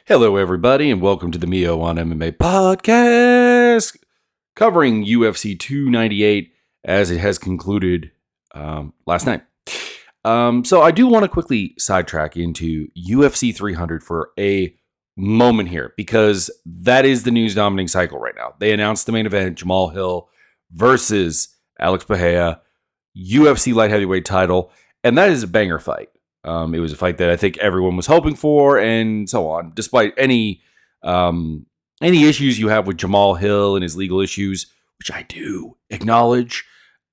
Hello, everybody, and welcome to the Mio on MMA podcast, covering UFC 298 as it has concluded last night. So I do want to quickly sidetrack into UFC 300 for a moment here, because that is the news dominating cycle right now. They announced the main event, Jamal Hill versus Alex Pereira, UFC light heavyweight title, and that is a banger fight. It was a fight that I think everyone was hoping for, and so on. Despite any issues you have with Jamal Hill and his legal issues, which I do acknowledge,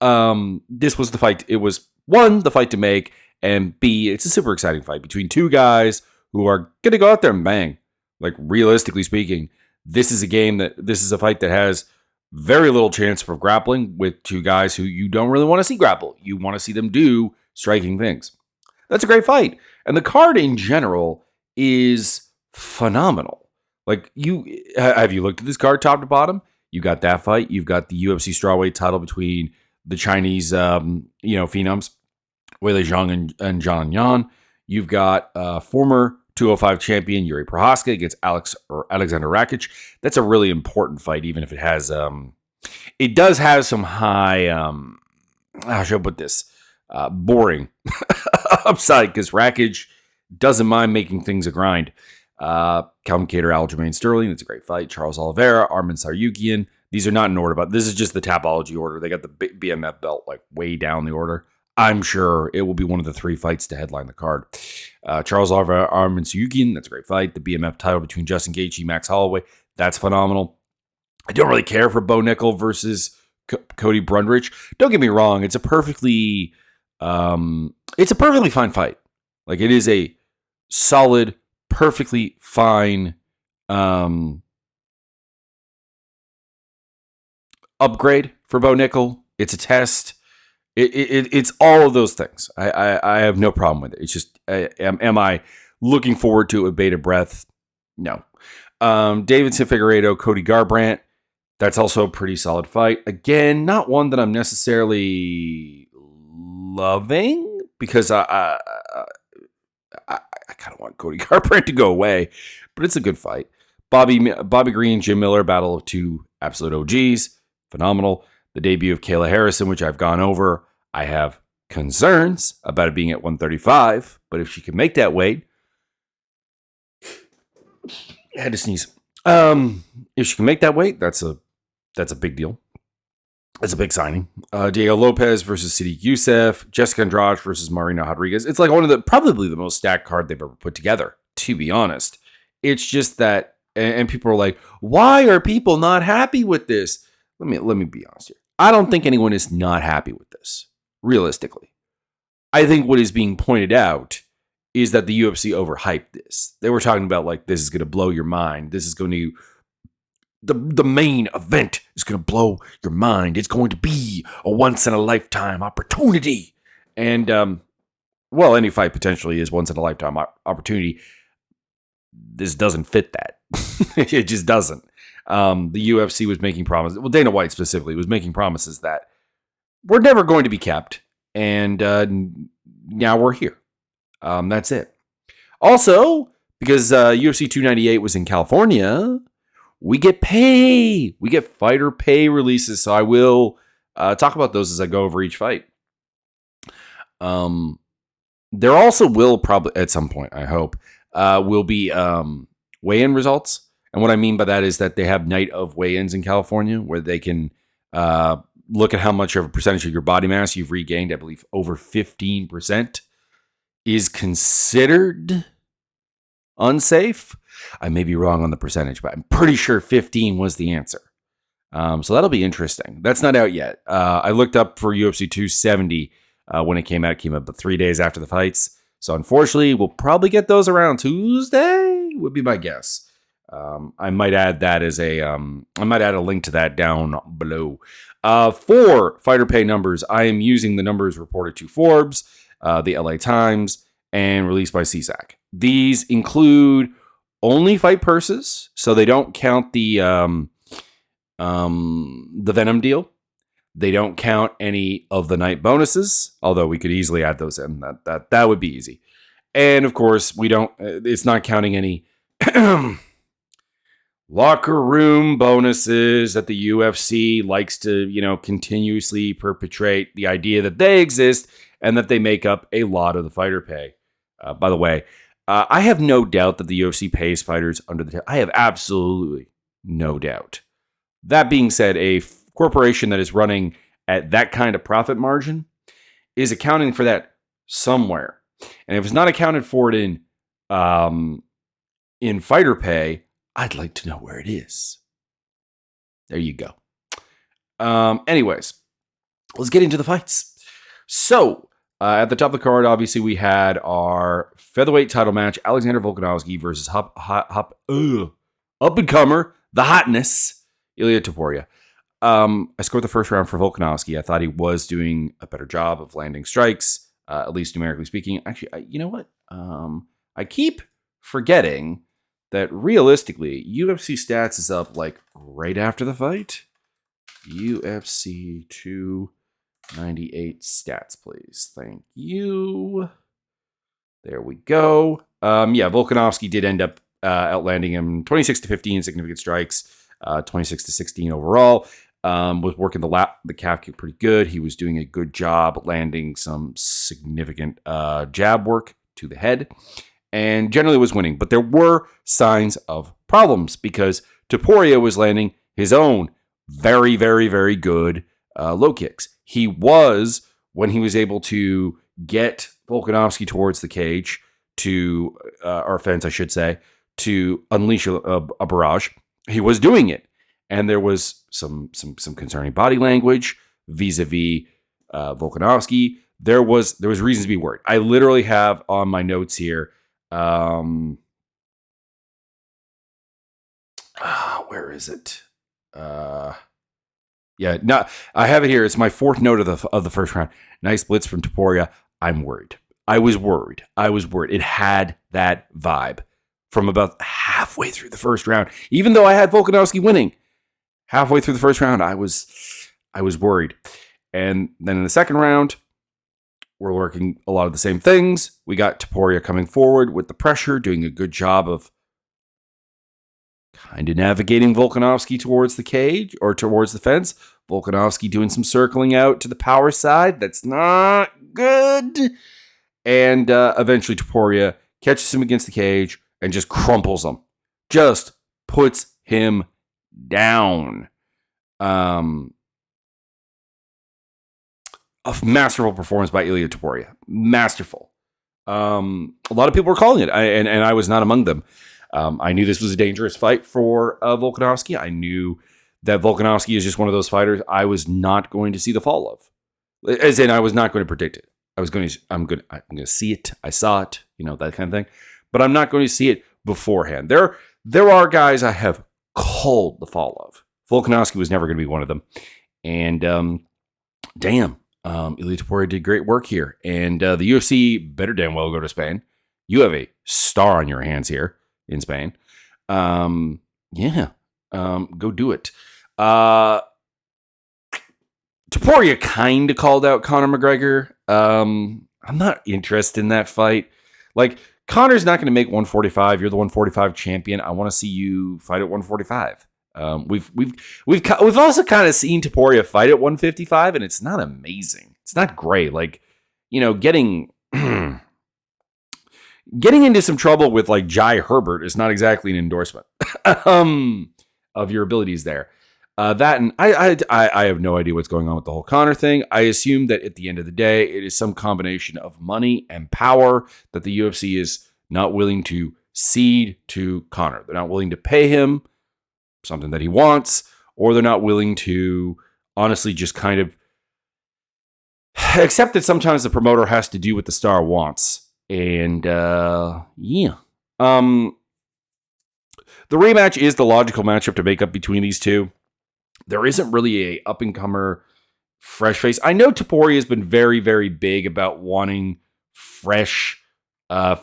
this was the fight. It was one, the fight to make, and B, it's a super exciting fight between two guys who are going to go out there and bang. Like, realistically speaking, this is a fight that has very little chance for grappling with two guys who you don't really want to see grapple. You want to see them do striking things. That's a great fight. And the card in general is phenomenal. Like, have you looked at this card top to bottom? You got that fight. You've got the UFC strawweight title between the Chinese, phenoms, Weili Zhang and Zhang Yan. You've got former 205 champion Yuri Prochazka against Alexander Rakic. That's a really important fight, even if it has, it does have some high, how should I put this? Boring upside, because Rakic doesn't mind making things a grind. Calvin Kattar, Aljamain Sterling, that's a great fight. Charles Oliveira, Arman Tsarukyan. These are not in order, but this is just the Tapology order. They got the BMF belt like way down the order. I'm sure it will be one of the three fights to headline the card. Charles Oliveira, Arman Tsarukyan, that's a great fight. The BMF title between Justin Gaethje, Max Holloway, that's phenomenal. I don't really care for Bo Nickel versus Cody Brundrich. Don't get me wrong, it's a perfectly fine fight. Like, it is a solid, perfectly fine upgrade for Bo Nickel. It's a test. It's all of those things. I have no problem with it. It's just, am I looking forward to it with bated breath? No. Davidson Figueiredo, Cody Garbrandt. That's also a pretty solid fight. Again, not one that I'm necessarily loving, because I kind of want Cody Garbrandt to go away, but it's a good fight. Bobby Green, Jim Miller, battle of two absolute OGs, phenomenal. The debut of Kayla Harrison, which I've gone over. I have concerns about it being at 135, but if she can make that weight, I had to sneeze. If she can make that weight, that's a big deal. It's a big signing. Diego Lopez versus Sadiq Youssef. Jessica Andrade versus Marina Rodriguez. It's like probably the most stacked card they've ever put together, to be honest. It's just that, and people are like, why are people not happy with this? Let me be honest here. I don't think anyone is not happy with this, realistically. I think what is being pointed out is that the UFC overhyped this. They were talking about, like, this is going to blow your mind. This is going to... The main event is going to blow your mind. It's going to be a once-in-a-lifetime opportunity. And, any fight potentially is once-in-a-lifetime opportunity. This doesn't fit that. It just doesn't. The UFC was making promises. Well, Dana White specifically was making promises that we're never going to be kept. And now we're here. That's it. Also, because UFC 298 was in California... we get pay. We get fighter pay releases. So I will talk about those as I go over each fight. There also will probably, at some point, I hope, will be weigh-in results. And what I mean by that is that they have night of weigh-ins in California where they can look at how much of a percentage of your body mass you've regained. I believe over 15% is considered unsafe. I may be wrong on the percentage, but I'm pretty sure 15 was the answer. So that'll be interesting. That's not out yet. I looked up for UFC 270 when it came out. It came out about 3 days after the fights. So unfortunately, we'll probably get those around Tuesday, would be my guess. I might add that as I might add a link to that down below. For fighter pay numbers, I am using the numbers reported to Forbes, the LA Times, and released by CSAC. These include only fight purses, so they don't count the Venom deal. They don't count any of the night bonuses, although we could easily add those in. That would be easy. And of course, we don't. It's not counting any locker room bonuses that the UFC likes to, continuously perpetrate the idea that they exist and that they make up a lot of the fighter pay. By the way, I have no doubt that the UFC pays fighters under the table. I have absolutely no doubt. That being said, a corporation that is running at that kind of profit margin is accounting for that somewhere. And if it's not accounted for it in fighter pay, I'd like to know where it is. There you go. Anyways, let's get into the fights. So, at the top of the card, obviously, we had our featherweight title match, Alexander Volkanovski versus up-and-comer, the hotness, Ilia Topuria. I scored the first round for Volkanovski. I thought he was doing a better job of landing strikes, at least numerically speaking. Actually, you know what? I keep forgetting that realistically, UFC stats is up like right after the fight. UFC 298 stats, please. Thank you. There we go. Volkanovski did end up outlanding him 26-15 significant strikes, 26-16 overall. Was working the calf kick pretty good. He was doing a good job landing some significant jab work to the head, and generally was winning. But there were signs of problems because Topuria was landing his own very, very, very good low kicks. He was, when he was able to get Volkanovski towards the cage or fence, I should say, to unleash a barrage, he was doing it. And there was some concerning body language vis-a-vis Volkanovski. There was reasons to be worried. I literally have on my notes here. Where is it? I have it here. It's my fourth note of the first round. Nice blitz from Topuria. I'm worried. I was worried. It had that vibe from about halfway through the first round. Even though I had Volkanovski winning, halfway through the first round, I was worried. And then in the second round, we're working a lot of the same things. We got Topuria coming forward with the pressure, doing a good job of kind of navigating Volkanovski towards the cage or towards the fence. Volkanovski doing some circling out to the power side. That's not good. And eventually Topuria catches him against the cage and just crumples him. Just puts him down. A masterful performance by Ilia Topuria. Masterful. A lot of people were calling it, and I was not among them. I knew this was a dangerous fight for Volkanovski. I knew that Volkanovski is just one of those fighters I was not going to see the fall of. As in, I was not going to predict it. I'm going to see it. I saw it, that kind of thing. But I'm not going to see it beforehand. There are guys I have called the fall of. Volkanovski was never going to be one of them. And Ilia Topuria did great work here. And the UFC better damn well go to Spain. You have a star on your hands here in Spain. Go do it. Topuria kind of called out Conor McGregor. I'm not interested in that fight. Like, Conor's not going to make 145. You're the 145 champion. I want to see you fight at 145. We've also kind of seen Topuria fight at 155, and it's not amazing. It's not great. Like, getting into some trouble with like Jai Herbert is not exactly an endorsement of your abilities there. That and I have no idea what's going on with the whole Conor thing. I assume that at the end of the day, it is some combination of money and power that the UFC is not willing to cede to Conor. They're not willing to pay him something that he wants, or they're not willing to honestly just kind of accept that sometimes the promoter has to do what the star wants. And the rematch is the logical matchup to make up between these two. There isn't really a up-and-comer fresh face. I know Topuria has been very, very big about wanting fresh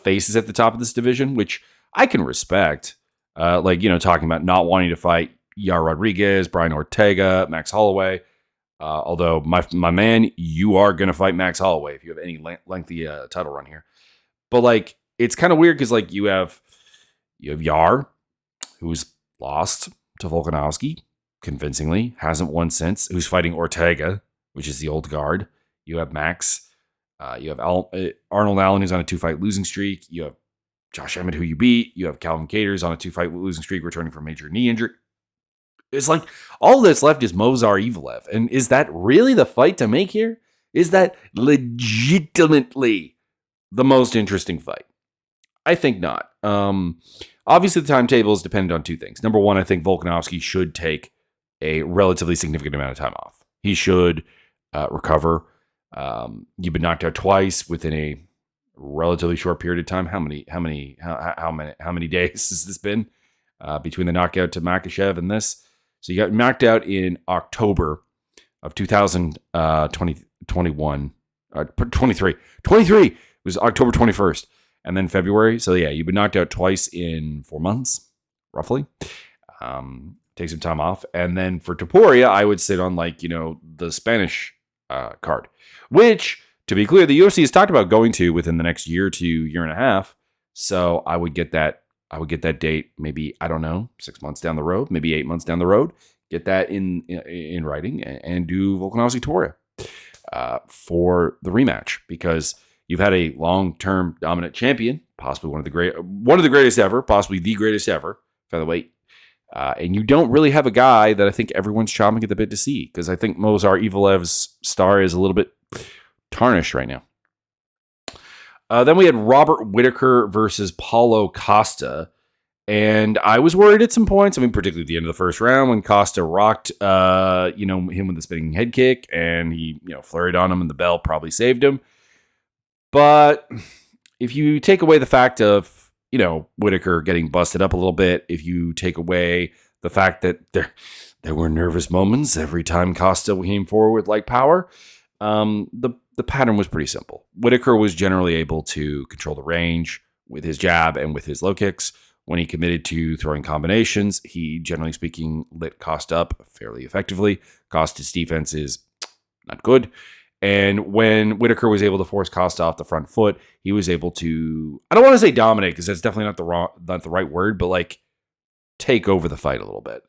faces at the top of this division, which I can respect. Talking about not wanting to fight Yair Rodriguez, Brian Ortega, Max Holloway. Although, my man, you are going to fight Max Holloway if you have any lengthy title run here. But, it's kind of weird because, you have You have Yar, who's lost to Volkanovski convincingly, hasn't won since, who's fighting Ortega, which is the old guard. You have Max. You have Arnold Allen, who's on a 2-fight losing streak. You have Josh Emmett, who you beat. You have Calvin Katers on a 2-fight losing streak, returning from major knee injury. It's like all that's left is Movsar Evloev. And is that really the fight to make here? Is that legitimately the most interesting fight? I think not. Obviously, the timetable is dependent on two things. Number one, I think Volkanovski should take a relatively significant amount of time off. He should recover. You've been knocked out twice within a relatively short period of time. How many days has this been between the knockout to Makhachev and this? So you got knocked out in October of 2021, 23. 23 it was October 21st, and then February. So yeah, you've been knocked out twice in 4 months, roughly. Take some time off, and then for Topuria, I would sit on the Spanish card, which, to be clear, the UFC has talked about going to within the next year to year and a half. So I would get that date, maybe, I don't know, 6 months down the road, maybe 8 months down the road. Get that in writing and do Volkanovski Topuria for the rematch, because you've had a long-term dominant champion, possibly one of the greatest ever, possibly the greatest ever featherweight. And you don't really have a guy that I think everyone's chomping at the bit to see, because I think Movsar Evloev's star is a little bit tarnished right now. Then we had Robert Whittaker versus Paulo Costa. And I was worried at some points. I mean, particularly at the end of the first round when Costa rocked, him with a spinning head kick, and he, flurried on him, and the bell probably saved him. But if you take away the fact of, Whittaker getting busted up a little bit, if you take away the fact that there were nervous moments every time Costa came forward with like power, the pattern was pretty simple. Whittaker was generally able to control the range with his jab and with his low kicks. When he committed to throwing combinations, he, generally speaking, lit Costa up fairly effectively. Costa's defense is not good. And when Whittaker was able to force Costa off the front foot, he was able to, I don't want to say dominate, because that's definitely not the right word, but take over the fight a little bit.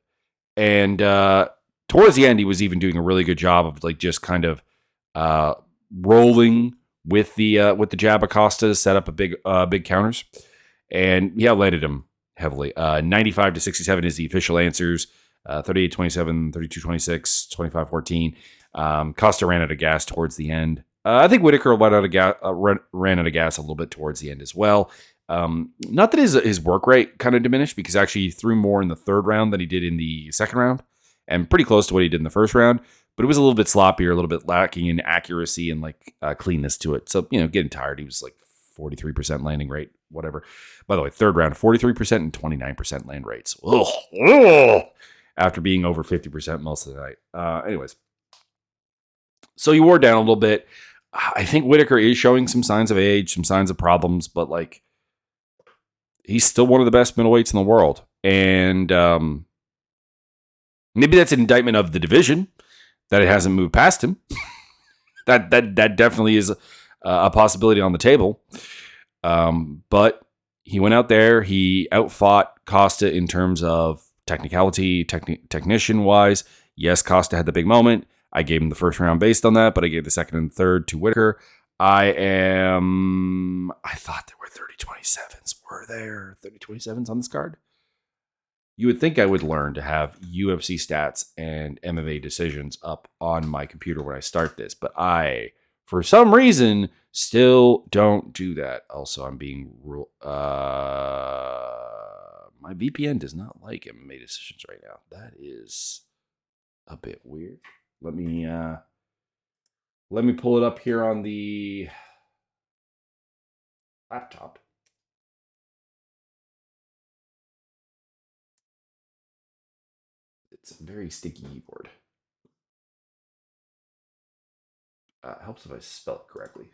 And towards the end, he was even doing a really good job of just kind of rolling with the jab of Costa to set up a big counters. And yeah, landed him heavily. 95-67 is the official answers. 38-27, 32-26, 25-14. Costa ran out of gas towards the end. I think Whittaker ran out of gas a little bit towards the end as well. Not that his work rate kind of diminished, because actually he threw more in the third round than he did in the second round, and pretty close to what he did in the first round. But it was a little bit sloppier, a little bit lacking in accuracy and cleanness to it. So, getting tired. He was 43% landing rate, whatever. By the way, third round, 43% and 29% land rates. Ugh. After being over 50% most of the night. Anyways. So he wore down a little bit. I think Whittaker is showing some signs of age, some signs of problems, but he's still one of the best middleweights in the world. And maybe that's an indictment of the division, that it hasn't moved past him. that definitely is a possibility on the table. But he went out there, he outfought Costa in terms of technicality, technician-wise. Yes, Costa had the big moment. I gave him the first round based on that, but I gave the second and third to Whittaker. I thought there were 30-27s. Were there 30-27s on this card? You would think I would learn to have UFC stats and MMA decisions up on my computer when I start this, but I, for some reason, still don't do that. Also, I'm being my VPN does not like MMA decisions right now. That is a bit weird. Let me pull it up here on the laptop. It's a very sticky keyboard. Helps if I spell it correctly.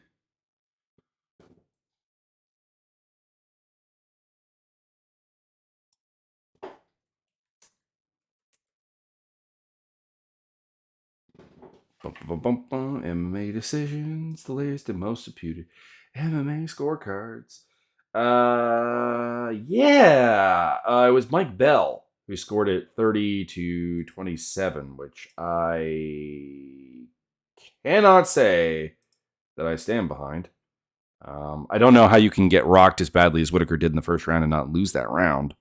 MMA decisions, the latest and most disputed MMA scorecards. Yeah. It was Mike Bell who scored it 30-27, which I cannot say that I stand behind. I don't know how you can get rocked as badly as Whittaker did in the first round and not lose that round.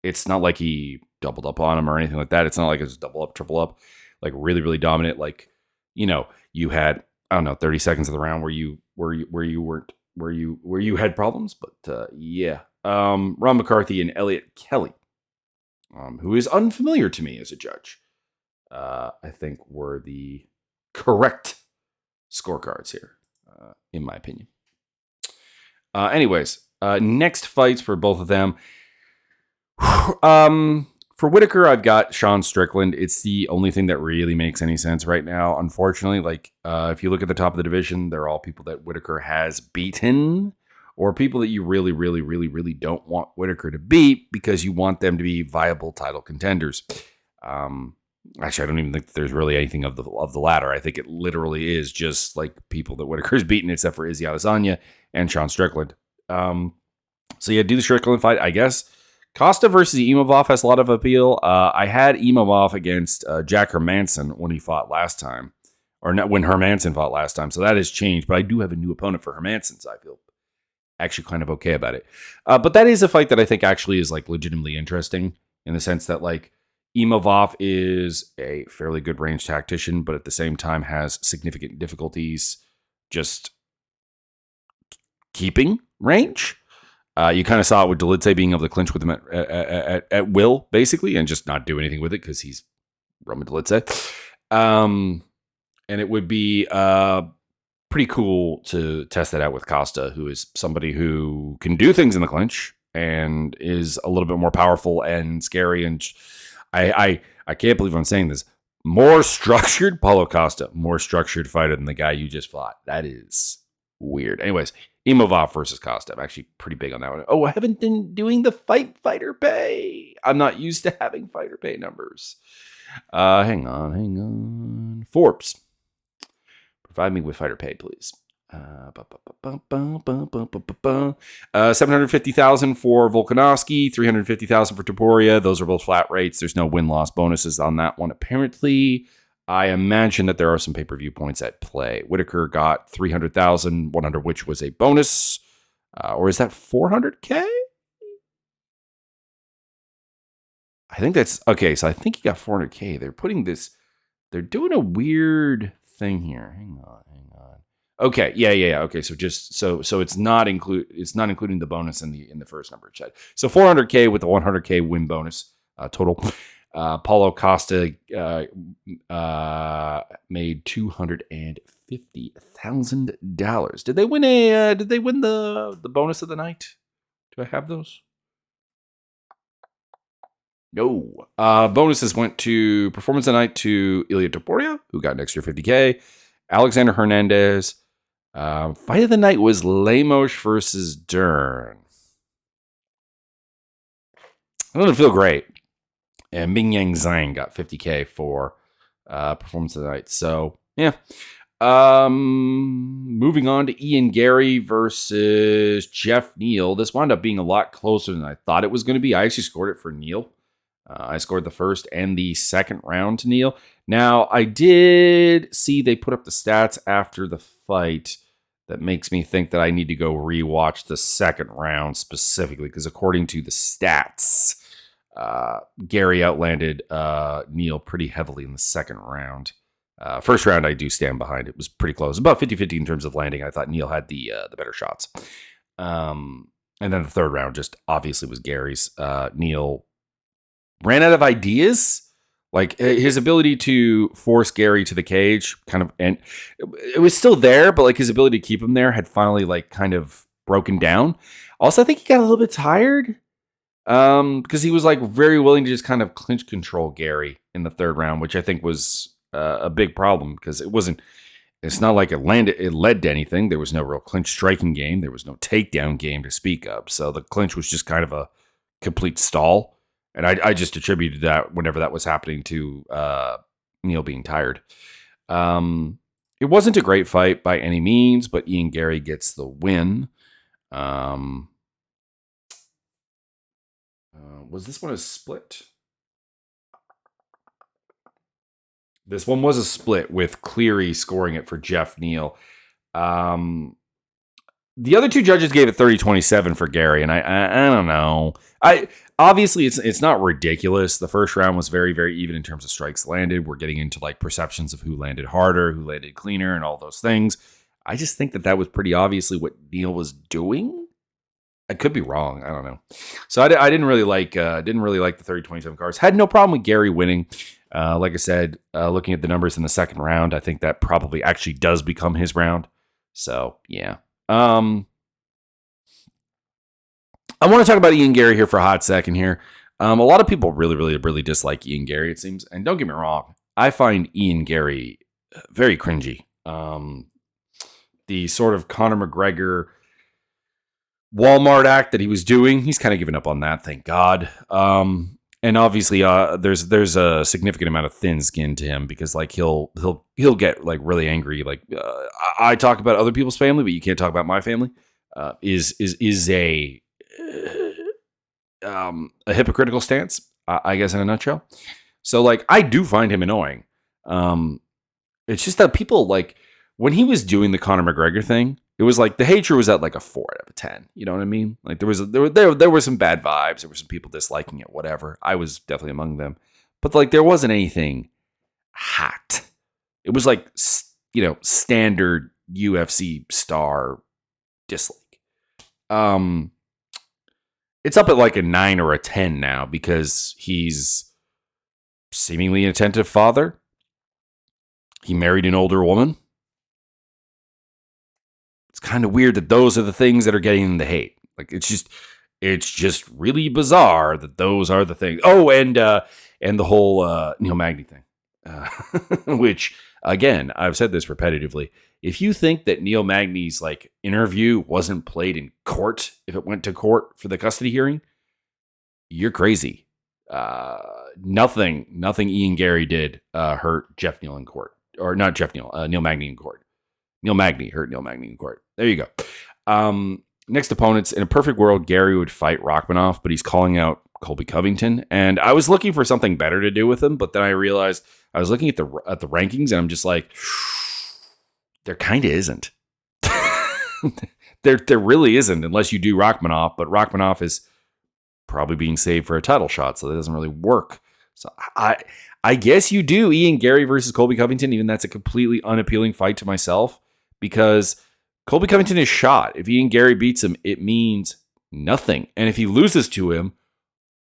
It's not like he doubled up on him or anything like that. It's not like it was double up, triple up, like really, really dominant. Like, you had, I don't know, 30 seconds of the round where you weren't where you had problems. But yeah, Ron McCarthy and Elliot Kelly, who is unfamiliar to me as a judge, I think were the correct scorecards here, in my opinion. Anyways, next fights for both of them. For Whittaker, I've got Sean Strickland. It's the only thing that really makes any sense right now, unfortunately. Like, if you look at the top of the division, they're all people that Whittaker has beaten, or people that you really, really, really, really don't want Whittaker to beat because you want them to be viable title contenders. Actually, I don't even think there's really anything of the latter. I think it literally is just like people that Whittaker's beaten, except for Izzy Adesanya and Sean Strickland. So yeah, do the Strickland fight, I guess. Costa versus Imavov has a lot of appeal. I had Imavov against Jack Hermanson when he fought last time, or not when Hermanson fought last time. So that has changed, but I do have a new opponent for Hermanson, so I feel actually kind of okay about it. But that is a fight that I think actually is like legitimately interesting in the sense that like Imavov is a fairly good range tactician, but at the same time has significant difficulties just keeping range. You kind of saw it with Dolidze being able to clinch with him at will, basically, and just not do anything with it because he's Roman Dolidze. And it would be pretty cool to test that out with Costa, who is somebody who can do things in the clinch and is a little bit more powerful and scary. And I can't believe I'm saying this. More structured, Paulo Costa, more structured fighter than the guy you just fought. That is weird. Anyways, Imavov versus Costa. I'm actually pretty big on that one. Oh, I haven't been doing the fighter pay. I'm not used to having fighter pay numbers. Hang on. Forbes. Provide me with fighter pay, please. 750,000 for Volkanovski, 350,000 for Topuria. Those are both flat rates. There's no win-loss bonuses on that one, apparently. I imagine that there are some pay-per-view points at play. Whittaker got 300,000, 100 which was a bonus. Or is that 400K? I think that's... Okay, so I think he got 400K. They're doing a weird thing here. Hang on. Okay, yeah. Okay, so just so it's not including the bonus in the first number, Chad. So 400K with the 100K win bonus total. Paulo Costa made $250,000. Did they win the bonus of the night? Do I have those? No. Bonuses went to performance of the night to Ilia Topuria, who got an extra 50K. Alexander Hernandez. Fight of the night was Lemos versus Dern. I don't feel great. And Ming Yang Zhang got 50K for performance of the night. So, yeah. Moving on to Ian Garry versus Jeff Neal. This wound up being a lot closer than I thought it was going to be. I actually scored it for Neal. I scored the first and the second round to Neal. Now, I did see they put up the stats after the fight that makes me think that I need to go rewatch the second round specifically, because according to the stats, Garry outlanded Neal pretty heavily in the second round. First round, I do stand behind. It was pretty close. About 50-50 in terms of landing. I thought Neal had the better shots. And then the third round just obviously was Garry's. Neal ran out of ideas. Like, his ability to force Garry to the cage and it was still there, but like his ability to keep him there had finally like kind of broken down. Also, I think he got a little bit tired because he was like very willing to just kind of clinch control Garry in the third round, which I think was a big problem because it's not like it led to anything. There was no real clinch striking game. There was no takedown game to speak of. So the clinch was just kind of a complete stall. And I just attributed that whenever that was happening to Neal being tired. It wasn't a great fight by any means, but Ian Garry gets the win. Was this one a split? This one was a split with Cleary scoring it for Jeff Neal. The other two judges gave it 30-27 for Garry, and I don't know. Obviously it's not ridiculous. The first round was very, very even in terms of strikes landed. We're getting into like perceptions of who landed harder, who landed cleaner, and all those things. I just think that was pretty obviously what Neal was doing. I could be wrong. I don't know. So I didn't really like the 30-27 cards. Had no problem with Garry winning. Like I said, looking at the numbers in the second round, I think that probably actually does become his round. So yeah. I want to talk about Ian Garry here for a hot second here. A lot of people really, really, really dislike Ian Garry, it seems. And don't get me wrong, I find Ian Garry very cringy. The sort of Conor McGregor Walmart act that he was doing, he's kind of given up on that, thank God. And obviously, there's a significant amount of thin skin to him because like he'll get like really angry. Like I talk about other people's family, but you can't talk about my family. Is a hypocritical stance, I guess, in a nutshell. So like I do find him annoying. It's just that people like when he was doing the Conor McGregor thing, it was like the hatred was at like a 4 out of 10. You know what I mean? Like there were some bad vibes. There were some people disliking it, whatever. I was definitely among them. But like there wasn't anything hacked. It was like, standard UFC star dislike. It's up at like a 9 or a 10 now because he's seemingly an attentive father. He married an older woman. It's kind of weird that those are the things that are getting the hate. Like it's just really bizarre that those are the things. Oh, and the whole Neil Magny thing, which again I've said this repetitively. If you think that Neil Magny's like interview wasn't played in court, if it went to court for the custody hearing, you're crazy. Nothing Ian Garry did hurt Jeff Neal in court, or not Jeff Neal, Neil Magny in court. Neil Magny hurt Neil Magny in court. There you go. Next opponents. In a perfect world, Garry would fight Rachmaninoff, but he's calling out Colby Covington. And I was looking for something better to do with him, but then I realized I was looking at the rankings, and I'm just like, there kind of isn't. there really isn't, unless you do Rachmaninoff. But Rachmaninoff is probably being saved for a title shot, so that doesn't really work. So I guess you do Ian Garry versus Colby Covington, even that's a completely unappealing fight to myself. Because Colby Covington is shot. If Ian Garry beats him, it means nothing. And if he loses to him,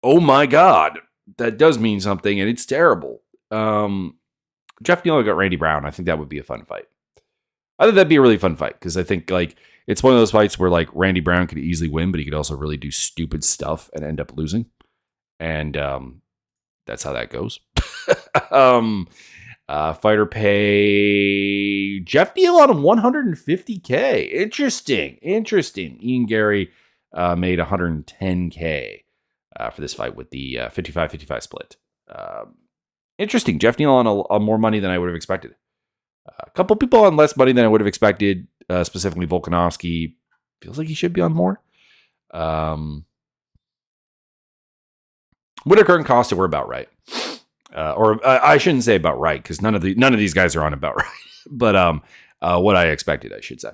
oh my God, that does mean something, and it's terrible. Jeff Neal got Randy Brown. I think that would be a fun fight. I think that'd be a really fun fight because I think like it's one of those fights where like Randy Brown could easily win, but he could also really do stupid stuff and end up losing. And that's how that goes. Fighter pay Jeff Neal on $150K. Interesting. Ian Garry made $110K for this fight with the 55-55 split. Interesting. Jeff Neal on more money than I would have expected. A couple people on less money than I would have expected. Specifically, Volkanovski feels like he should be on more. Whittaker and Costa were about right. Or I shouldn't say about right because none of these guys are on about right. But what I expected, I should say.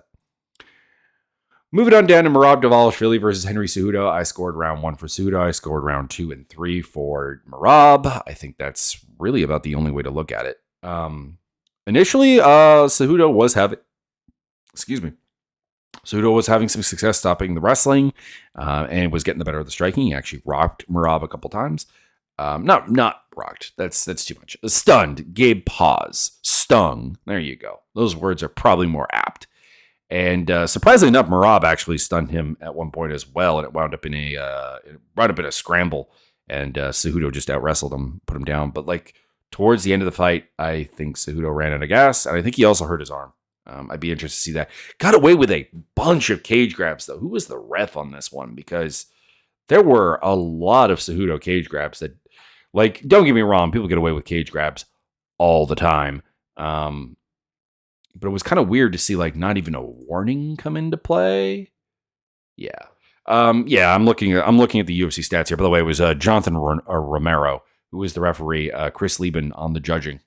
Moving on down to Merab Dvalishvili versus Henry Cejudo. I scored round 1 for Cejudo. I scored round 2 and 3 for Merab. I think that's really about the only way to look at it. Initially, Cejudo was having some success stopping the wrestling and was getting the better of the striking. He actually rocked Merab a couple times. Not rocked. That's too much. Stunned, gave pause, stung. There you go. Those words are probably more apt. And surprisingly enough, Merab actually stunned him at one point as well, and it wound up in a scramble. And Cejudo just out wrestled him, put him down. But like towards the end of the fight, I think Cejudo ran out of gas, and I think he also hurt his arm. I'd be interested to see that. Got away with a bunch of cage grabs though. Who was the ref on this one? Because there were a lot of Cejudo cage grabs that. Like, don't get me wrong, people get away with cage grabs all the time. But it was kind of weird to see, like, not even a warning come into play. Yeah. Yeah, I'm looking at the UFC stats here. By the way, it was Jonathan Romero who was the referee. Chris Lieben on the judging.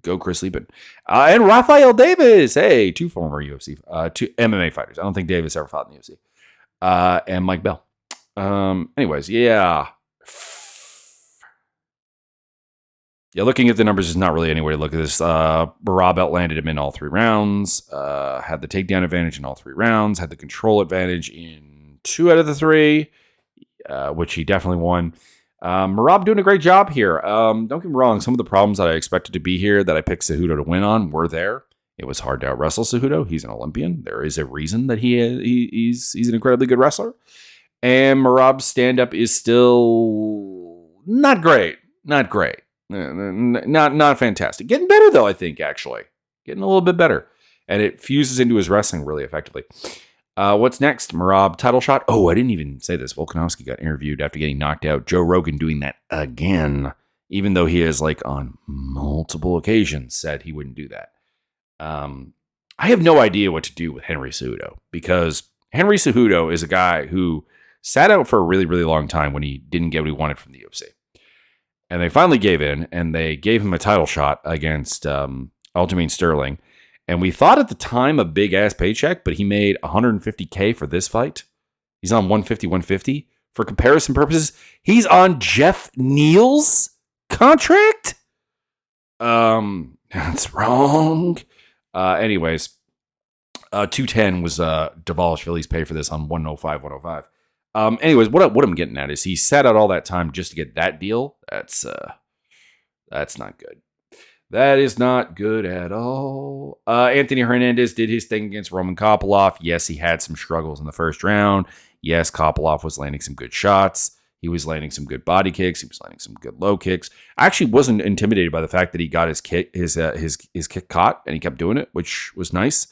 Go Chris Lieben. And Rafael Davis. Hey, two former UFC, two MMA fighters. I don't think Davis ever fought in the UFC. And Mike Bell. Anyways, yeah. Yeah, looking at the numbers is not really any way to look at this. Merab outlanded him in all 3 rounds. Had the takedown advantage in all 3 rounds. Had the control advantage in 2 out of the 3, which he definitely won. Merab doing a great job here. Don't get me wrong. Some of the problems that I expected to be here that I picked Cejudo to win on were there. It was hard to out wrestle Cejudo. He's an Olympian. There is a reason that he's an incredibly good wrestler. And Merab's stand-up is still not great. Not great. Not fantastic. Getting better, though, I think, actually. Getting a little bit better. And it fuses into his wrestling really effectively. What's next? Merab title shot. Oh, I didn't even say this. Volkanovski got interviewed after getting knocked out. Joe Rogan doing that again, even though he has, on multiple occasions said he wouldn't do that. I have no idea what to do with Henry Cejudo, because Henry Cejudo is a guy who sat out for a really, really long time when he didn't get what he wanted from the UFC. And they finally gave in, and they gave him a title shot against Aljamain Sterling. And we thought at the time a big-ass paycheck, but he made $150K for this fight. He's on 150. For comparison purposes, he's on Jeff Neal's contract? That's wrong. Anyways, 210 was Dvalishvili's pay for this on 105. Anyways, what I'm getting at is he sat out all that time just to get that deal. That's not good. That is not good at all. Anthony Hernandez did his thing against Roman Kopylov. Yes, he had some struggles in the first round. Yes, Kopylov was landing some good shots. He was landing some good body kicks. He was landing some good low kicks. I actually wasn't intimidated by the fact that he got his kick caught, and he kept doing it, which was nice.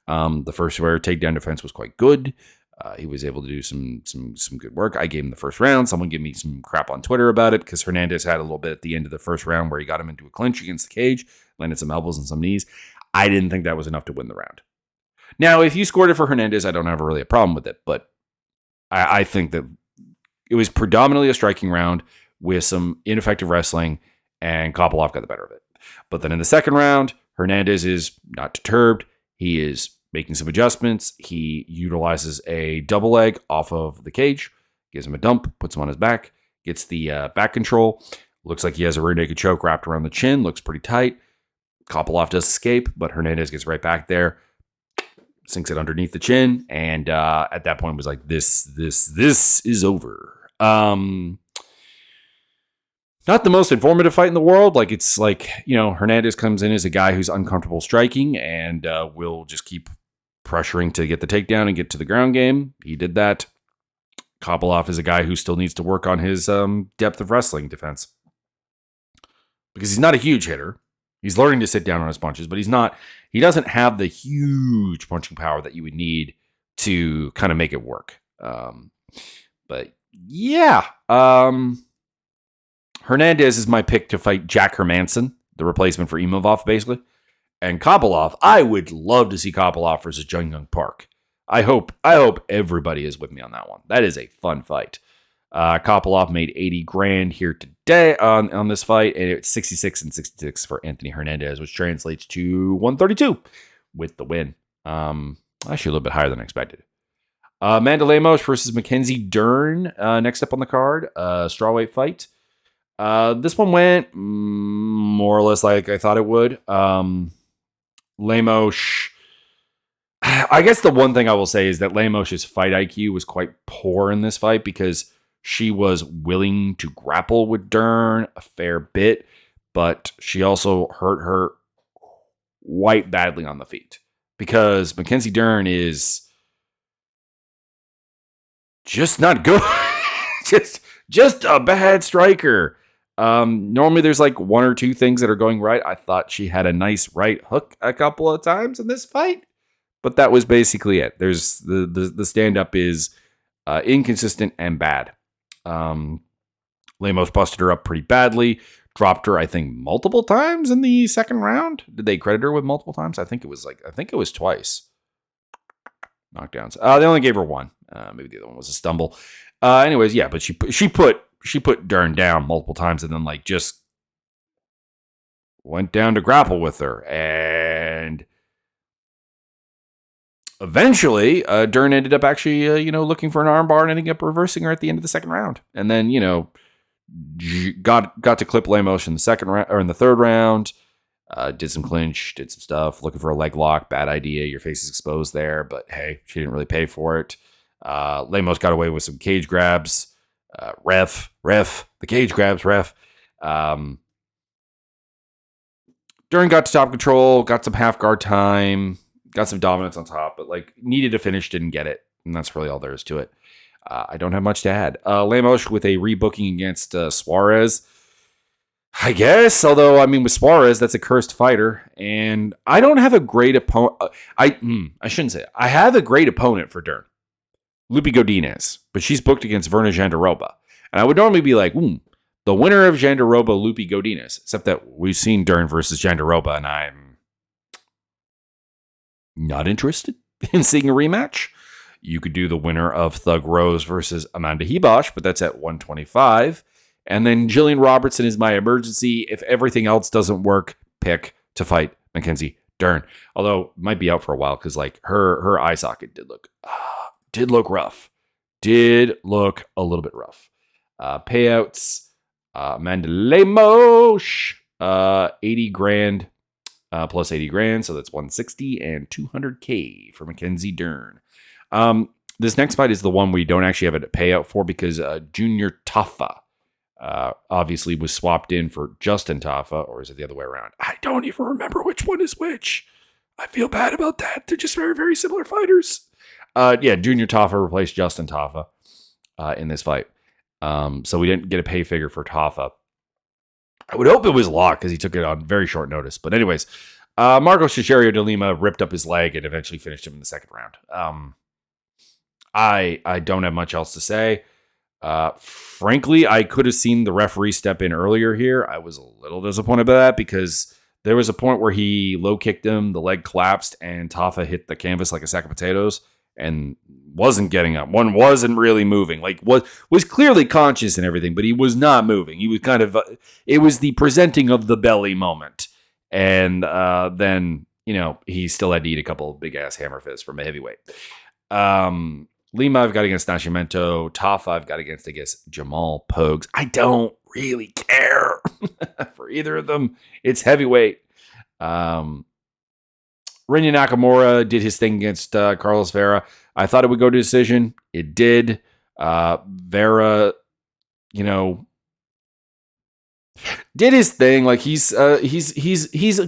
The first takedown defense was quite good. He was able to do some good work. I gave him the first round. Someone gave me some crap on Twitter about it because Hernandez had a little bit at the end of the first round where he got him into a clinch against the cage, landed some elbows and some knees. I didn't think that was enough to win the round. Now, if you scored it for Hernandez, I don't have really a problem with it, but I think that it was predominantly a striking round with some ineffective wrestling, and Kopylov got the better of it. But then in the second round, Hernandez is not deterred. He is making some adjustments. He utilizes a double leg off of the cage, gives him a dump, puts him on his back, gets the back control. Looks like he has a rear naked choke wrapped around the chin. Looks pretty tight. Kopylov does escape, but Hernandez gets right back there, sinks it underneath the chin, and at that point was like, this is over. Not the most informative fight in the world. Hernandez comes in as a guy who's uncomfortable striking and will just keep pressuring to get the takedown and get to the ground game. He did that. Kopylov is a guy who still needs to work on his depth of wrestling defense, because he's not a huge hitter. He's learning to sit down on his punches, but he doesn't have the huge punching power that you would need to kind of make it work. But yeah, Hernandez is my pick to fight Jack Hermanson, the replacement for Imavov, basically. And Kopylov, I would love to see Kopylov versus Jung Young Park. I hope everybody is with me on that one. That is a fun fight. Kopylov made $80,000 here today on this fight, and it's 66 and 66 for Anthony Hernandez, which translates to 132 with the win. Actually, a little bit higher than I expected. Amanda Lemos versus Mackenzie Dern next up on the card, strawweight fight. This one went more or less like I thought it would. Lemos, I guess the one thing I will say is that Lemos' fight IQ was quite poor in this fight, because she was willing to grapple with Dern a fair bit, but she also hurt her quite badly on the feet, because Mackenzie Dern is just not good. just a bad striker. Normally there's like one or two things that are going right. I thought she had a nice right hook a couple of times in this fight, but that was basically it. There's the stand-up is inconsistent and bad. Lemos busted her up pretty badly, dropped her, I think, multiple times in the second round. Did they credit her with multiple times? I think it was twice. knockdowns. They only gave her one. Maybe the other one was a stumble. Anyways, yeah, but she put Dern down multiple times and then like just went down to grapple with her. And eventually, Dern ended up actually, looking for an armbar and ending up reversing her at the end of the second round. And then, got to clip Lemos in the second round or in the third round. Did some clinch, did some stuff, looking for a leg lock. Bad idea. Your face is exposed there, but hey, she didn't really pay for it. Lemos got away with some cage grabs. Ref, the cage grabs, ref. Dern got to top control, got some half guard time, got some dominance on top, but like needed a finish, didn't get it. And that's really all there is to it. I don't have much to add. Lemos with a rebooking against Suarez. I guess, although, I mean, with Suarez, that's a cursed fighter, and I don't have a great opponent. I shouldn't say it. I have a great opponent for Dern, Lupi Godinez, but she's booked against Verna Jandiroba. And I would normally be like, the winner of Jandiroba, Lupi Godinez, except that we've seen Dern versus Jandiroba, and I'm not interested in seeing a rematch. You could do the winner of Thug Rose versus Amanda Hibosh, but that's at 125. And then Jillian Robertson is my emergency. If everything else doesn't work, pick to fight Mackenzie Dern. Although might be out for a while because like her eye socket did look rough. Did look a little bit rough. Payouts. Amanda Lemos, 80 grand plus 80 grand. So that's 160 and 200K for Mackenzie Dern. This next fight is the one we don't actually have a payout for because Junior Tafa obviously was swapped in for Justin Tafa, or is it the other way around? I don't even remember which one is which. I feel bad about that. They're just very, very similar fighters. Junior Tafa replaced Justin Tafa in this fight. So we didn't get a pay figure for Tafa. I would hope it was locked because he took it on very short notice. But anyways, Marcos Cesario de Lima ripped up his leg and eventually finished him in the second round. I don't have much else to say. Frankly, I could have seen the referee step in earlier here. I was a little disappointed by that because there was a point where he low kicked him, the leg collapsed, and Tafa hit the canvas like a sack of potatoes and wasn't getting up. One wasn't really moving. Like was clearly conscious and everything, but he was not moving. He was kind of it was the presenting of the belly moment. And then, he still had to eat a couple of big ass hammer fists from a heavyweight. Lima I've got against Nascimento. Tafa I've got against, I guess, Jamal Pogues. I don't really care for either of them. It's heavyweight. Rinya Nakamura did his thing against Carlos Vera. I thought it would go to decision. It did. Vera, did his thing. Like he's a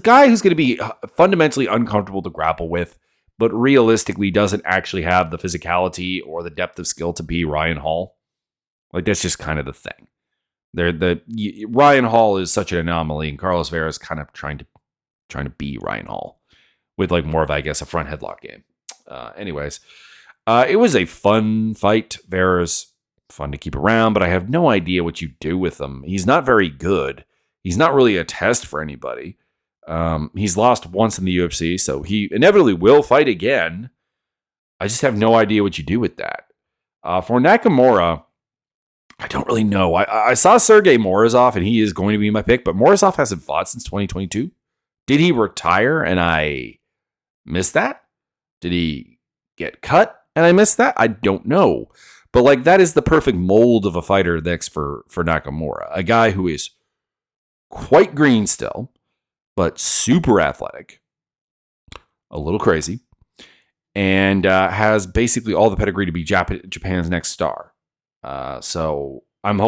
guy who's going to be fundamentally uncomfortable to grapple with, but realistically doesn't actually have the physicality or the depth of skill to be Ryan Hall. Like that's just kind of the thing. Ryan Hall is such an anomaly, and Carlos Vera is kind of trying to be Ryan Hall with like more of, I guess, a front headlock game. Anyways, it was a fun fight. Vera's fun to keep around, but I have no idea what you do with him. He's not very good. He's not really a test for anybody. He's lost once in the UFC, so he inevitably will fight again. I just have no idea what you do with that. For Nakamura, I don't really know. I saw Sergey Morozov, and he is going to be my pick, but Morozov hasn't fought since 2022. Did he retire and I missed that? Did he get cut and I missed that? I don't know. But like that is the perfect mold of a fighter next for Nakamura. A guy who is quite green still, but super athletic, a little crazy, and has basically all the pedigree to be Japan's next star. So I'm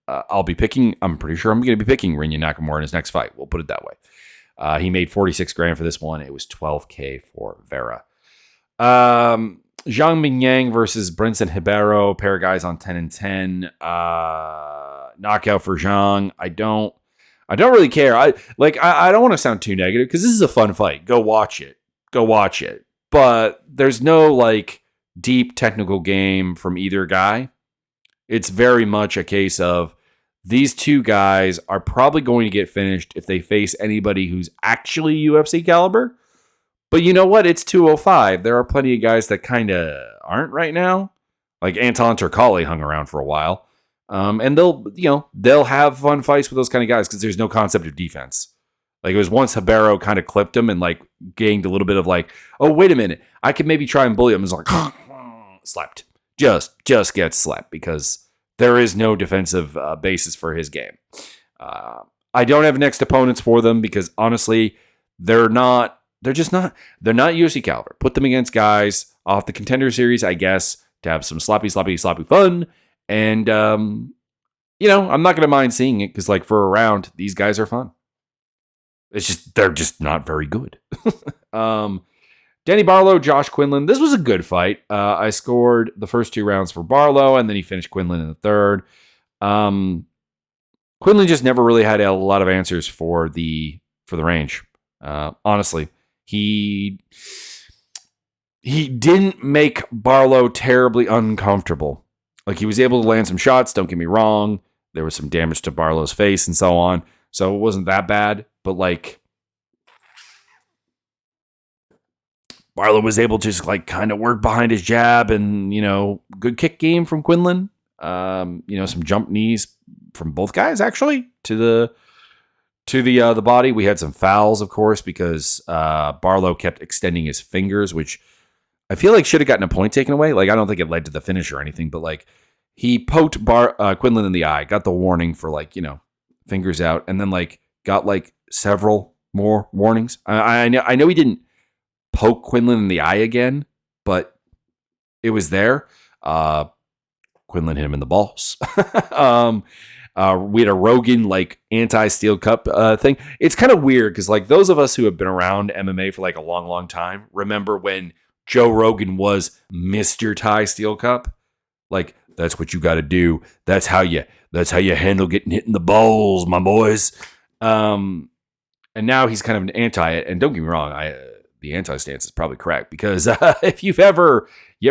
I'll be picking. I'm pretty sure I'm going to be picking Rinya Nakamura in his next fight. We'll put it that way. He made 46 grand for this one. It was 12K for Vera. Zhang Mingyang versus Brinson Ribeiro. Pair of guys on 10 and 10. Knockout for Zhang. I don't really care. I don't want to sound too negative because this is a fun fight. Go watch it. But there's no like deep technical game from either guy. It's very much a case of these two guys are probably going to get finished if they face anybody who's actually UFC caliber. But you know what? It's 205. There are plenty of guys that kind of aren't right now. Like Anton Turkalj hung around for a while. And they'll have fun fights with those kind of guys because there's no concept of defense. Like it was once Ribeiro kind of clipped him and like gained a little bit of like, oh, wait a minute. I could maybe try and bully him. It's like, slapped. Just gets slapped because there is no defensive basis for his game. I don't have next opponents for them because honestly, they're not UFC caliber. Put them against guys off the Contender Series, I guess, to have some sloppy fun. And, I'm not going to mind seeing it because like for a round, these guys are fun. It's just, they're just not very good. Danny Barlow, Josh Quinlan. This was a good fight. I scored the first 2 rounds for Barlow, and then he finished Quinlan in the third. Quinlan just never really had a lot of answers for the range. Honestly, he didn't make Barlow terribly uncomfortable. Like he was able to land some shots. Don't get me wrong. There was some damage to Barlow's face and so on. So it wasn't that bad, but like Barlow was able to just like kind of work behind his jab and, good kick game from Quinlan. Some jump knees from both guys actually to the body. We had some fouls, of course, because Barlow kept extending his fingers, which I feel like should have gotten a point taken away. Like I don't think it led to the finish or anything, but like he poked Quinlan in the eye, got the warning for like, fingers out, and then like got like several more warnings. I know he didn't poke Quinlan in the eye again, but it was there. Quinlan hit him in the balls. We had a Rogan like anti-steel cup thing. It's kind of weird because like those of us who have been around MMA for like a long time remember when Joe Rogan was Mr. Thai Steel Cup. Like that's what you got to do. That's how you handle getting hit in the balls, my boys. And now he's kind of an anti it. And don't get me wrong, the anti stance is probably correct because if you ever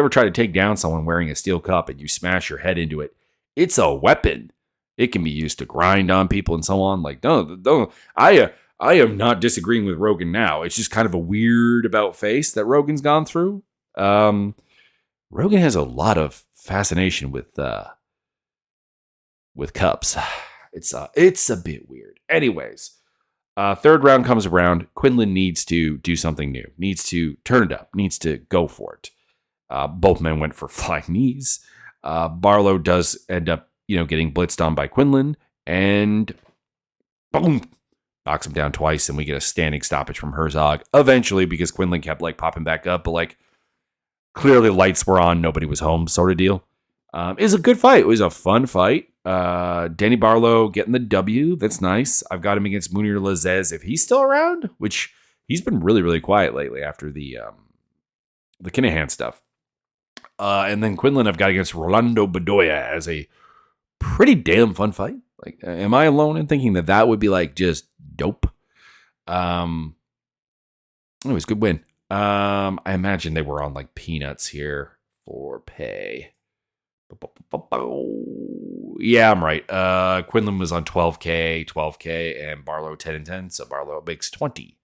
try to take down someone wearing a steel cup and you smash your head into it, it's a weapon. It can be used to grind on people and so on. Like, don't. I am not disagreeing with Rogan now. It's just kind of a weird about face that Rogan's gone through. Rogan has a lot of fascination with cups. It's a bit weird. Anyways, third round comes around. Quinlan needs to do something new. Needs to turn it up. Needs to go for it. Both men went for flying knees. Barlow does end up, getting blitzed on by Quinlan, and boom, knocks him down twice, and we get a standing stoppage from Herzog eventually because Quinlan kept like popping back up, but like clearly lights were on, nobody was home, sort of deal. It was a good fight. It was a fun fight. Danny Barlow getting the W. That's nice. I've got him against Munir Lazez if he's still around, which he's been really, really quiet lately after the Kinahan stuff. And then Quinlan I've got against Rolando Bedoya as a pretty damn fun fight. Like, am I alone in thinking that would be like just dope? It was a good win. I imagine they were on like peanuts here for pay. Yeah, I'm right. Quinlan was on 12K, and Barlow 10 and 10, so Barlow makes 20.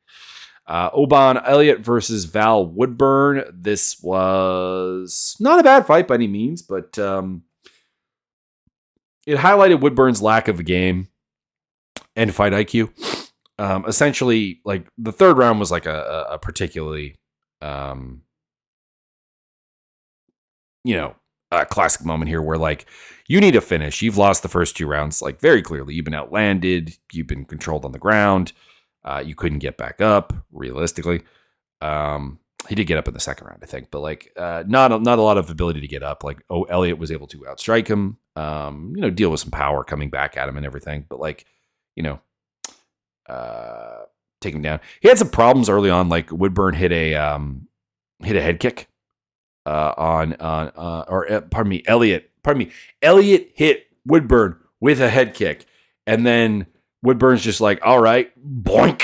Oban Elliott versus Val Woodburn. This was not a bad fight by any means, but it highlighted Woodburn's lack of a game and fight IQ. Essentially, like the third round was like a particularly, a classic moment here where like you need a finish. You've lost the first 2 rounds, like very clearly. You've been outlanded. You've been controlled on the ground. You couldn't get back up, realistically. He did get up in the second round, I think, but like not a lot of ability to get up. Like, Elliott was able to outstrike him, deal with some power coming back at him and everything, but like, take him down. He had some problems early on, like Woodburn hit a head kick Elliott hit Woodburn with a head kick, and then Woodburn's just like, all right, boink,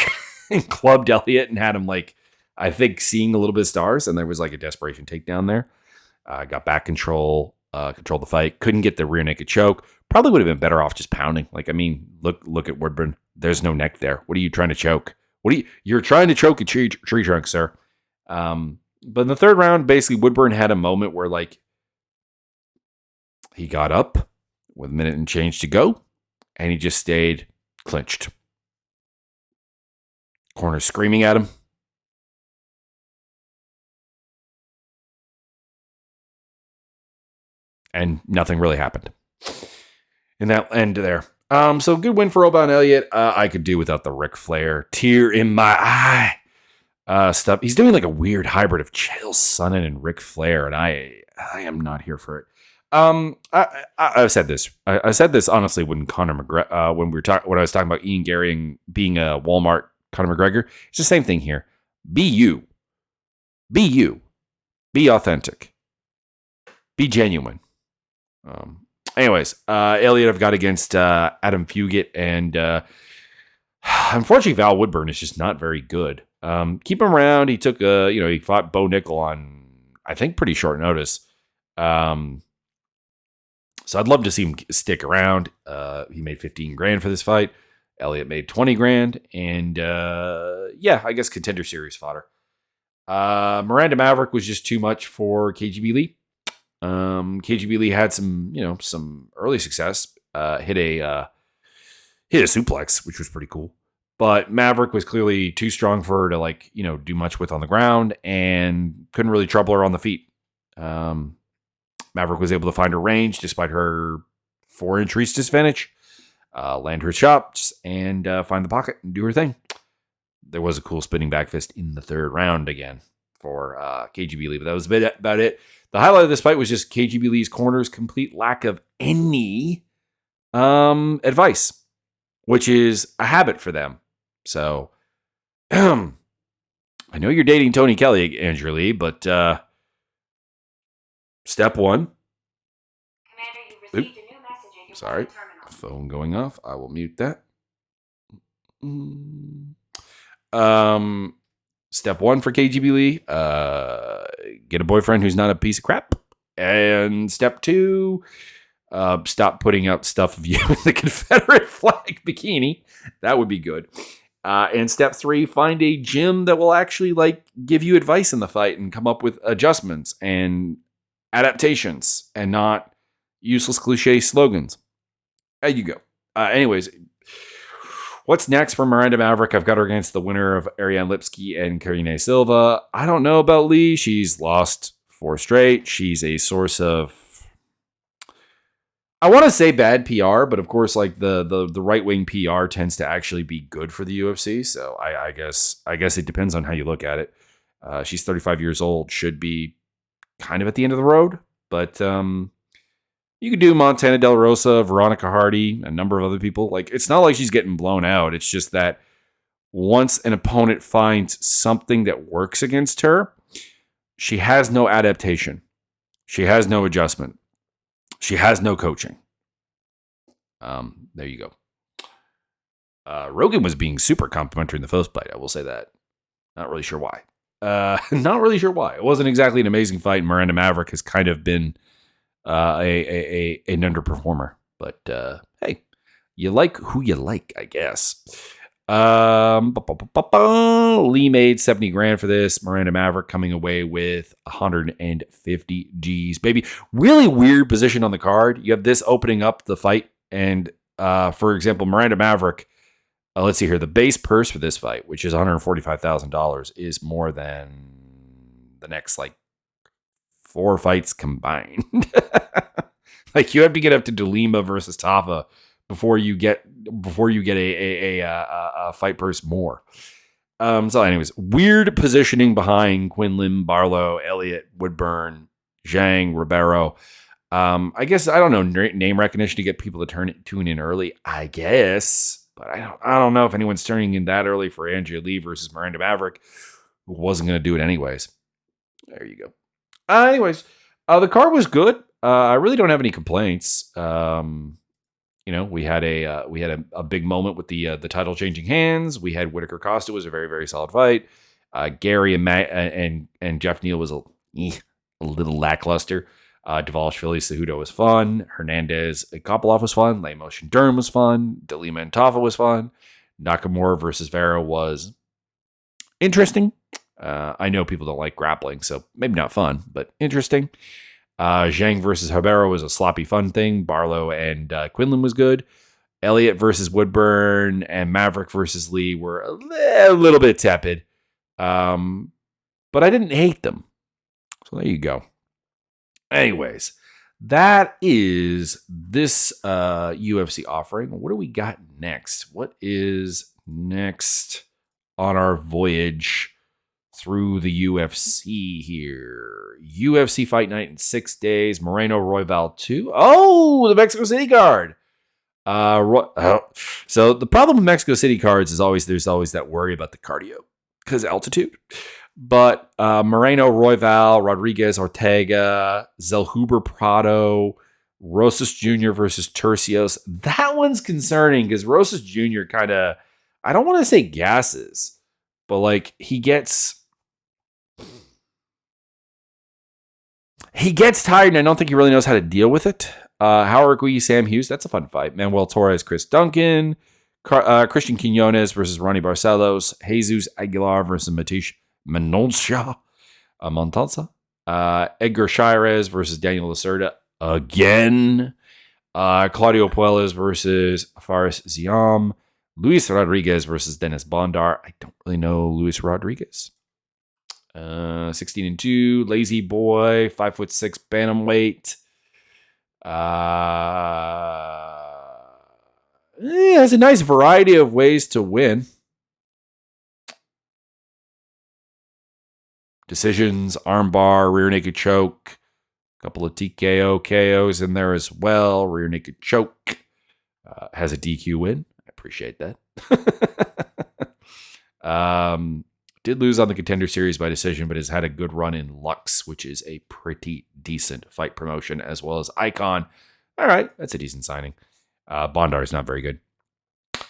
and clubbed Elliott and had him like, I think, seeing a little bit of stars, and there was like a desperation takedown there. Got back controlled the fight, couldn't get the rear naked choke. Probably would have been better off just pounding. Like, I mean, look at Woodburn. There's no neck there. What are you trying to choke? You're trying to choke a tree trunk, sir. But in the third round, basically Woodburn had a moment where like he got up with a minute and change to go, and he just stayed clinched. Corner screaming at him. And nothing really happened in that end there. So good win for Oban Elliott. I could do without the Ric Flair tear in my eye stuff. He's doing like a weird hybrid of Chael Sonnen and Ric Flair, and I am not here for it. I've said this. I said this honestly when Conor McGregor, when I was talking about Ian Garry and being a Walmart Conor McGregor. It's the same thing here. Be you. Be you. Be authentic. Be genuine. Anyways, Elliott I've got against Adam Fugit, and unfortunately Val Woodburn is just not very good. Keep him around. He took he fought Bo Nickel on, I think, pretty short notice. So I'd love to see him stick around. He made $15,000 for this fight. Elliott made $20,000, and I guess contender series fodder. Miranda Maverick was just too much for KGB Lee. KGB Lee had some early success. Hit a suplex, which was pretty cool. But Maverick was clearly too strong for her to do much with on the ground, and couldn't really trouble her on the feet. Maverick was able to find her range despite her 4-inch reach disadvantage, land her shots, and find the pocket and do her thing. There was a cool spinning back fist in the third round again for KGB Lee, but that was about it. The highlight of this fight was just KGB Lee's corner's complete lack of any advice, which is a habit for them. So, I know you're dating Tony Kelly, Andrew Lee, but step one. Commander, you received a new message at your Sorry, terminal. phone going off. I will mute that. Step one for KGB Lee, get a boyfriend who's not a piece of crap. And step two, stop putting out stuff of you in the Confederate flag bikini. That would be good. And step three, find a gym that will actually give you advice in the fight and come up with adjustments and adaptations and not useless cliche slogans. There you go. Anyways, what's next for Miranda Maverick? I've got her against the winner of Ariane Lipski and Karine Silva. I don't know about Lee. She's lost 4 straight. She's a source of, I want to say bad PR, but of course, the right-wing PR tends to actually be good for the UFC. So I guess it depends on how you look at it. She's 35 years old, should be kind of at the end of the road, but you could do Montana Del Rosa, Veronica Hardy, a number of other people. It's not like she's getting blown out. It's just that once an opponent finds something that works against her, she has no adaptation. She has no adjustment. She has no coaching. There you go. Rogan was being super complimentary in the first fight. I will say that. Not really sure why. It wasn't exactly an amazing fight. Miranda Maverick has kind of been an underperformer, but hey, you like who you like, I guess. Lee made $70,000 for this. Miranda Maverick coming away with 150 G's, baby. Really weird position on the card. You have this opening up the fight, and for example, Miranda Maverick. Let's see here. The base purse for this fight, which is $145,000, is more than the next 4 fights combined. You have to get up to Delima versus Tafa before you get a fight purse more. So anyways, weird positioning behind Quinlan, Barlow, Elliott, Woodburn, Zhang, Ribeiro. I guess, I don't know, name recognition to get people to tune in early, I guess. But I don't know if anyone's turning in that early for Andrea Lee versus Miranda Maverick, who wasn't going to do it anyways. There you go. Anyways, the card was good. I really don't have any complaints. We had a big moment with the title changing hands. We had Whittaker Costa was a very, very solid fight. Garry and Jeff Neal was a little lackluster. Dvalishvili Cejudo was fun. Hernandez Kopolov was fun. Lemos Durham was fun. De Lima and Tafa was fun. Nakamura versus Vera was interesting. I know people don't like grappling, so maybe not fun, but interesting. Zhang versus Habero was a sloppy fun thing. Barlow and Quinlan was good. Elliott versus Woodburn and Maverick versus Lee were a little bit tepid. But I didn't hate them. So there you go. Anyways, that is this UFC offering. What do we got next? What is next on our voyage through the UFC here? UFC Fight Night in 6 days. Moreno Royval 2. Oh, the Mexico City card. So the problem with Mexico City cards is there's always that worry about the cardio because altitude. But Moreno, Royval, Rodriguez, Ortega, Zellhuber, Prado, Rosas Jr. versus Tercios. That one's concerning because Rosas Jr. kind of, I don't want to say gasses, but like he gets tired and I don't think he really knows how to deal with it. Howard Gui, Sam Hughes, that's a fun fight. Manuel Torres, Chris Duncan, Christian Quinones versus Ronnie Barcelos, Jesus Aguilar versus Matish Montalza, Edgar Shirez versus Daniel Lacerda again, Claudio Puelles versus Faris Ziam, Luis Rodriguez versus Dennis Bondar. I don't really know Luis Rodriguez. 16-2, Lazy Boy, 5'6" bantamweight. Has a nice variety of ways to win. Decisions, armbar, rear naked choke, a couple of TKO KOs in there as well. Rear naked choke. Has a DQ win. I appreciate that. Did lose on the Contender Series by decision, but has had a good run in Lux, which is a pretty decent fight promotion, as well as Icon. All right, that's a decent signing. Bondar is not very good.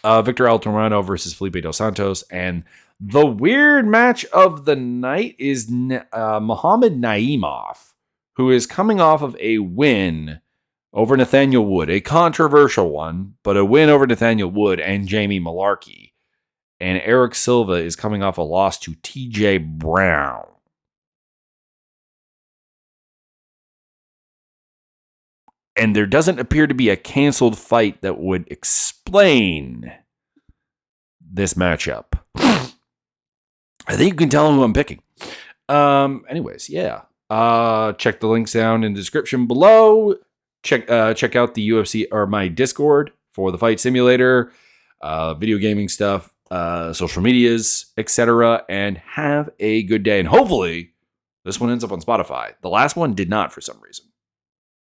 Victor Altamirano versus Felipe Dos Santos. And the weird match of the night is Muhammad Naimov, who is coming off of a win over Nathaniel Wood, a controversial one, but a win over Nathaniel Wood and Jamie Malarkey. And Eric Silva is coming off a loss to TJ Brown. And there doesn't appear to be a canceled fight that would explain this matchup. I think you can tell who I'm picking. Anyways, yeah. Check the links down in the description below. Check out the UFC or my Discord for the Fight Simulator, video gaming stuff, social medias, etc. And have a good day. And hopefully this one ends up on Spotify. The last one did not for some reason.